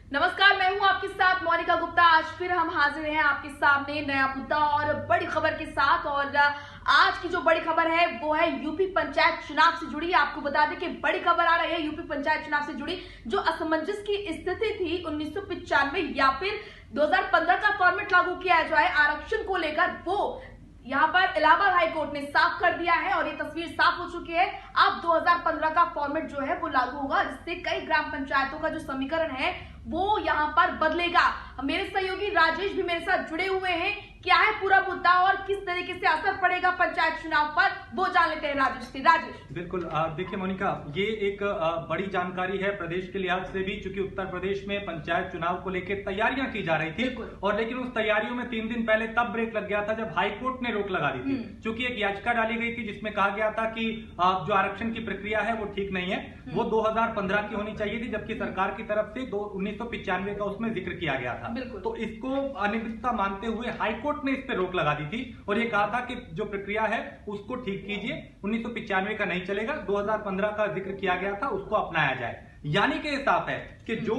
नमस्कार, मैं हूं आपके साथ मोनिका गुप्ता। आज फिर हम हाजिर हैं आपके सामने नया मुद्दा और बड़ी खबर के साथ। और आज की जो बड़ी खबर है वो है यूपी पंचायत चुनाव से जुड़ी। आपको बता दें कि बड़ी खबर आ रही है यूपी पंचायत चुनाव से जुड़ी। जो असमंजस की स्थिति थी 1995 या फिर 2015 का फॉर्मेट लागू किया जाए आरक्षण को लेकर, वो यहाँ पर इलाहाबाद हाई कोर्ट ने साफ कर दिया है और ये तस्वीर साफ हो चुकी है। अब 2015 का फॉर्मेट जो है वो लागू होगा, जिससे कई ग्राम पंचायतों का जो समीकरण है वो यहाँ पर बदलेगा। मेरे सहयोगी राजेश भी मेरे साथ जुड़े हुए हैं। क्या है पूरा मुद्दा और किस तरीके से असर पड़ेगा पंचायत चुनाव पर, वो जान लेते हैं राजेश से। राजेश, बिल्कुल। देखिए मोनिका, ये एक बड़ी जानकारी है प्रदेश के लिहाज से भी, क्योंकि उत्तर प्रदेश में पंचायत चुनाव को लेकर तैयारियां की जा रही थी और लेकिन उस तैयारियों में 3 दिन पहले तब ब्रेक लग गया था जब हाईकोर्ट ने रोक लगा दी थी। क्योंकि एक याचिका डाली गई थी जिसमें कहा गया था कि जो आरक्षण की प्रक्रिया है वो ठीक नहीं है, वो 2015 की होनी चाहिए थी, जबकि सरकार की तरफ से 1995 का उसमें जिक्र किया गया था। तो इसको अनियमितता मानते हुए हाईकोर्ट ने इस पे रोक लगा दी थी और ये कहा था कि जो प्रक्रिया है उसको ठीक कीजिए, 1995 का नहीं चलेगा, 2015 का जिक्र किया गया था उसको अपनाया जाए। यानी कि साफ है कि जो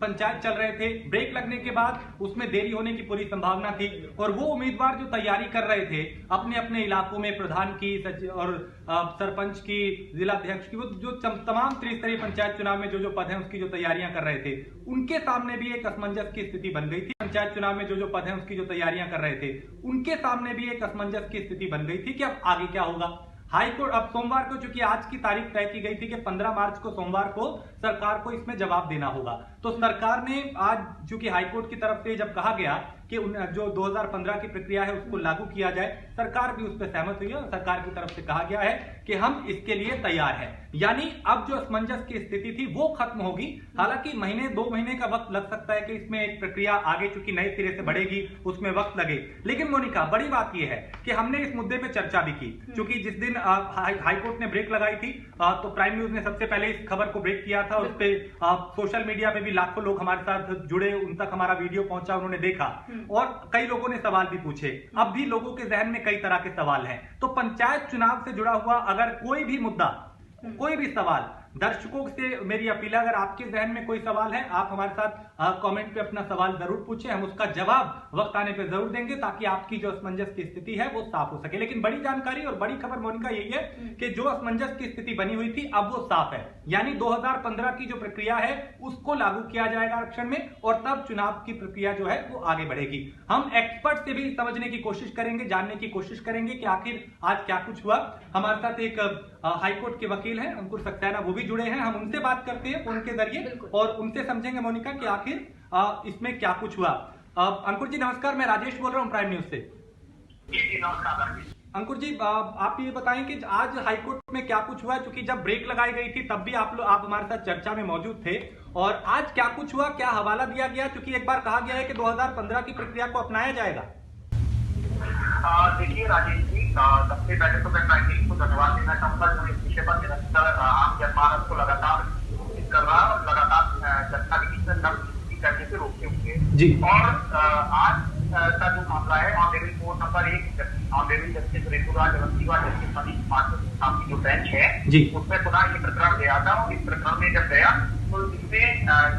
पंचायत चल रहे थे, ब्रेक लगने के बाद उसमें देरी होने की पूरी संभावना थी और वो उम्मीदवार जो तैयारी कर रहे थे अपने अपने इलाकों में प्रधान की और सरपंच की, जिलाध्यक्ष की, वो जो तमाम त्रिस्तरीय पंचायत चुनाव में जो पद हैं उसकी जो तैयारियां कर रहे थे, उनके सामने भी एक असमंजस की स्थिति बन गई थी। पंचायत चुनाव में जो पद हैं उसकी जो तैयारियां कर रहे थे, उनके सामने भी एक असमंजस की स्थिति बन गई थी कि अब आगे क्या होगा। हाईकोर्ट अब सोमवार को, चूंकि आज की तारीख तय की गई थी कि 15 मार्च को सोमवार को सरकार को इसमें जवाब देना होगा, तो सरकार ने आज, चूंकि हाईकोर्ट की तरफ से जब कहा गया कि जो 2015 की प्रक्रिया है उसको लागू किया जाए, सरकार भी उस पर सहमत हुई है और सरकार की तरफ से कहा गया है कि हम इसके लिए तैयार हैं। यानी अब जो असमंजस की स्थिति थी वो खत्म होगी। हालांकि 2 महीने का वक्त लग सकता है कि इसमें एक प्रक्रिया आगे चूंकि नए सिरे से बढ़ेगी उसमें वक्त लगे। लेकिन मोनिका, बड़ी बात यह है कि हमने इस मुद्दे पे चर्चा भी की, क्योंकि जिस दिन हाईकोर्ट ने ब्रेक लगाई थी तो प्राइम न्यूज ने सबसे पहले इस खबर को ब्रेक किया था। उस पर सोशल मीडिया पे भी लाखों लोग हमारे साथ जुड़े, उन तक हमारा वीडियो पहुंचा, उन्होंने देखा और कई लोगों ने सवाल भी पूछे। अब भी लोगों के जहन में कई तरह के सवाल हैं। तो पंचायत चुनाव से जुड़ा हुआ अगर कोई भी मुद्दा, कोई भी सवाल, दर्शकों से मेरी अपील है, अगर आपके जहन में कोई सवाल है आप हमारे साथ कमेंट पे अपना सवाल जरूर पूछें, हम उसका जवाब वक्त आने पे जरूर देंगे ताकि आपकी जो असमंजस की स्थिति है वो साफ हो सके। लेकिन बड़ी जानकारी और बड़ी खबर मोनिका यही है कि जो असमंजस की स्थिति बनी हुई थी अब वो साफ है। यानी 2015 की जो प्रक्रिया है उसको लागू किया जाएगा आरक्षण में और तब चुनाव की प्रक्रिया जो है वो आगे बढ़ेगी। हम एक्सपर्ट से भी समझने की कोशिश करेंगे, जानने की कोशिश करेंगे कि आखिर आज क्या कुछ हुआ। हमारे साथ एक हाईकोर्ट के वकील हैं अंकुर सक्सेना, वो भी जुड़े हैं, हम उनसे बात करते हैं फोन के जरिए और उनसे समझेंगे मोनिका कि आखिर इसमें क्या कुछ हुआ। अंकुर जी नमस्कार, मैं राजेश बोल रहा हूं प्राइम न्यूज से। अंकुर जी, आप ये बताएं कि आज हाईकोर्ट में क्या कुछ हुआ, क्योंकि जब ब्रेक लगाई गई थी तब भी आप हमारे साथ चर्चा में मौजूद थे, और आज क्या कुछ हुआ, क्या हवाला दिया गया, क्योंकि एक बार कहा गया है कि 2015 की प्रक्रिया को अपनाया जाएगा। देखिए राजेश जी, सबसे पहले तो मैं प्राइम को धन्यवाद देना चाहूंगा जो इस विषय पर निरंतर आम जनमानस को लगातार कर रहा है और लगातार जनता की करने से रोके हुए जी। और आज का जो मामला है honourable court number 1 honourable justice Rituraj Awasthi व जस्टिस मनीष कुमार की जो बेंच है उसमें पुनः ये प्रकरण गया था और इस प्रकरण में जब गया तो इसमें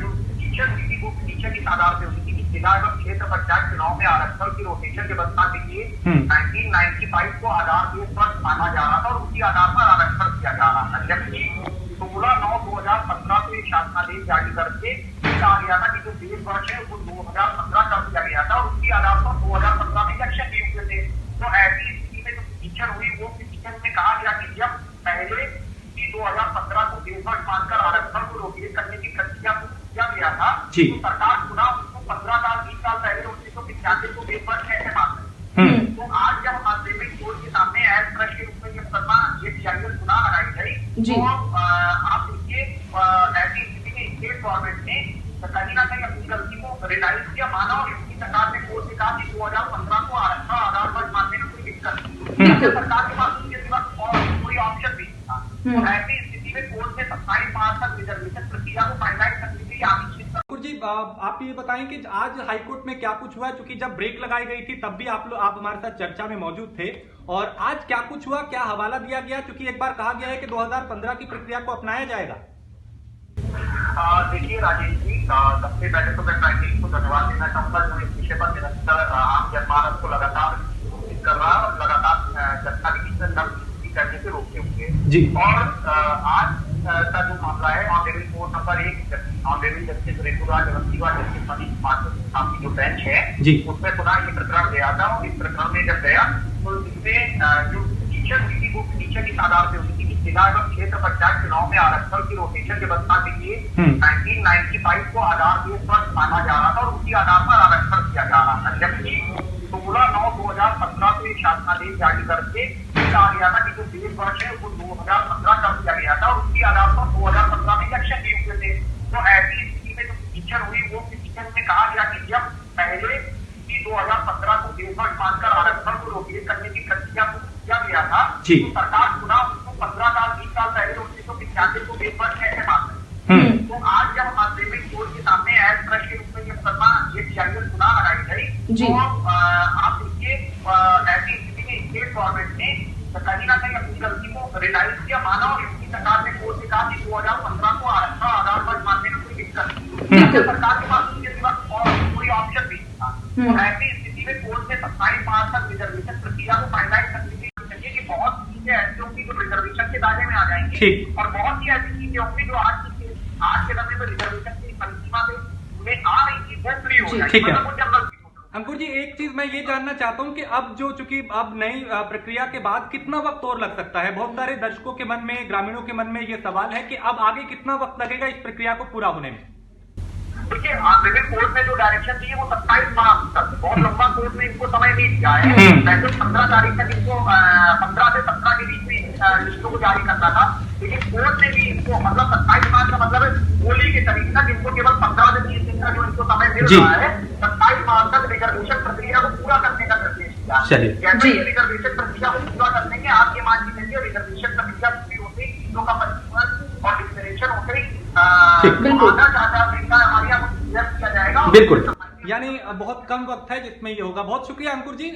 जो पिटीशन हुई थी वो पिटीशन इस आधार से हुई थी कि जिला एवं क्षेत्र पंचायत चुनाव में आरक्षण की रोटेशन व्यवस्था के लिए 1995 को आधार बेस पर माना जा रहा था और उसी आधार पर आरक्षण किया जा रहा था। जबकि 16/9/2015 को एक शासनादेश जारी करके कहा गया था कि जो बेस वर्ष है वो 2015 कर दिया गया था और उसी आधार पर 2015 में इलेक्शन दिए हुए थे। तो ऐसी स्थिति में जो पिटीशन हुई वो पिटीशन में कहा गया कि जब पहले 2015 को बेस वर्ष मानकर आरक्षण को रोकेट करने की प्रक्रिया को किया गया था तो सरकार पुनः उसको 15 साल 20 साल पहले 1995 को बेस वर्ष कैसे मान रही। तो आज जब सुप्रीम कोर्ट के सामने एज ट्रस्ट के रूप में ये मुकदमा ये PIL चुनाव लगाई गई तो आप देखिए ऐसी स्थिति में स्टेट गवर्नमेंट ने कहीं ना कहीं अपनी गलती को रियलाइज किया, माना और यूपी सरकार ने कोर्ट से कहा कि 2015 को आरक्षण आधार पर मानने में कोई दिक्कत नहीं, सरकार के पास उसके सिवा और कोई ऑप्शन नहीं था। तो ऐसी स्थिति में कोर्ट ने 27 मार्च तक रिजर्वेशन प्रक्रिया को फाइनलाइज करने के लिए आदेश दिया। जी, आप ये बताएं कि आज हाईकोर्ट में क्या कुछ हुआ, क्योंकि जब ब्रेक लगाई गई थी तब भी आप हमारे साथ चर्चा में मौजूद थे, और आज क्या कुछ हुआ, क्या हवाला दिया गया, क्योंकि एक बार कहा गया है कि 2015 की प्रक्रिया को अपनाया जाएगा। देखिए राजेश जी, सबसे पहले तो मैं को धन्यवाद देना चाहूंगा जो इस विषय पर निरंतर आम जनमानस को लगातार सूचित कर रहा है और लगातार जनता के बीच में नर्म करने से रोकते होंगे जी। और आज का जो मामला है honourable court number 1 honourable justice Rituraj Awasthi व जस्टिस मनीष कुमार साहब की जो बेंच है जी। उसमें पुनः ये प्रकरण गया था और इस प्रकरण में जब गया तो इसमें जो टीचर हुई थी वो टीचर की तादाद से हुई थी कि जिला एवं क्षेत्र पंचायत चुनाव में आरक्षण की रोटेशन व्यवस्था के लिए 1995 को आधार बेस पर माना जा रहा था और उसी आधार पर आरक्षण किया जा रहा था, जबकि 16/9/2015 को एक शासनादेश जारी करके कहा गया था कि जो बेस वर्ष है वो 2015 कर दिया गया था और उसी आधार पर 2015 में इलेक्शन दिए हुए थे। तो ऐसी स्थिति में जो टीचर हुई वो टीचर में कहा गया कि जब पहले 2015 को बेस वर्ष मानकर आरक्षण को रोटेट करने की प्रक्रिया को किया गया था तो सरकार पुनः उसको 15 साल 20 साल पहले 1995 को बेस वर्ष कैसे मान रही। तो आज जब ऑनरेबल कोर्ट के सामने एज ट्रस्ट के रूप में ये मुकदमा ये सीआईएल गुनाह लगाई गई तो आप देखिए ऐसी स्थिति में स्टेट गवर्नमेंट ने कहीं ना कहीं अपनी गलती को रियलाइज किया, माना और इसकी सरकार ने कोर्ट से कहा कि 2015 को आरक्षण आधार पर मानने में कोई दिक्कत नहीं, सरकार के पास उसके सिवा और कोई ऑप्शन नहीं था। तो ऐसी स्थिति में कोर्ट ने 27 मार्च तक रिजर्वेशन प्रक्रिया को फाइनलाइज करने के लिए चाहिए कि बहुत चीजें ऐसी होंगी जो रिजर्वेशन के दायरे में आ जाएंगी और बहुत सी ऐसी चीजें होंगी जो आज के समय में रिजर्वेशन की परिसीमा में आ रही थी वो फ्री हो जाएगी। अंकुर जी, एक चीज मैं ये जानना चाहता हूँ कि अब जो चूंकि अब नई प्रक्रिया के बाद कितना वक्त और लग सकता है? बहुत सारे दर्शकों के मन में, ग्रामीणों के मन में ये सवाल है कि अब आगे कितना वक्त लगेगा इस प्रक्रिया को पूरा होने में? देखिए, ऑनरेबल कोर्ट ने जो डायरेक्शन दी है वो 27 मार्च तक, बहुत लंबा कोर्ट ने इनको समय नहीं दिया है। वैसे 15 तारीख तक इनको 15 से 17 के बीच में लिस्टों को जारी करना था, लेकिन कोर्ट ने भी इनको मतलब 27 मार्च का मतलब होली के करीब तक इनको केवल 15 से 30 दिन का जो इनको समय मिल रहा है 27 मार्च तक रिजर्वेशन प्रक्रिया को पूरा करने का निर्देश दिया। जैसे ही रिजर्वेशन प्रक्रिया को पूरा करने के आप ये मान के चलिए रिजर्वेशन प्रक्रिया पूरी होते ही चीजों का पंजीकरण और डिक्लेरेशन होते ही हमारे यहाँ किया जाएगा। बिल्कुल, यानी बहुत कम वक्त है जिसमें ये होगा। बहुत शुक्रिया अंकुर जी।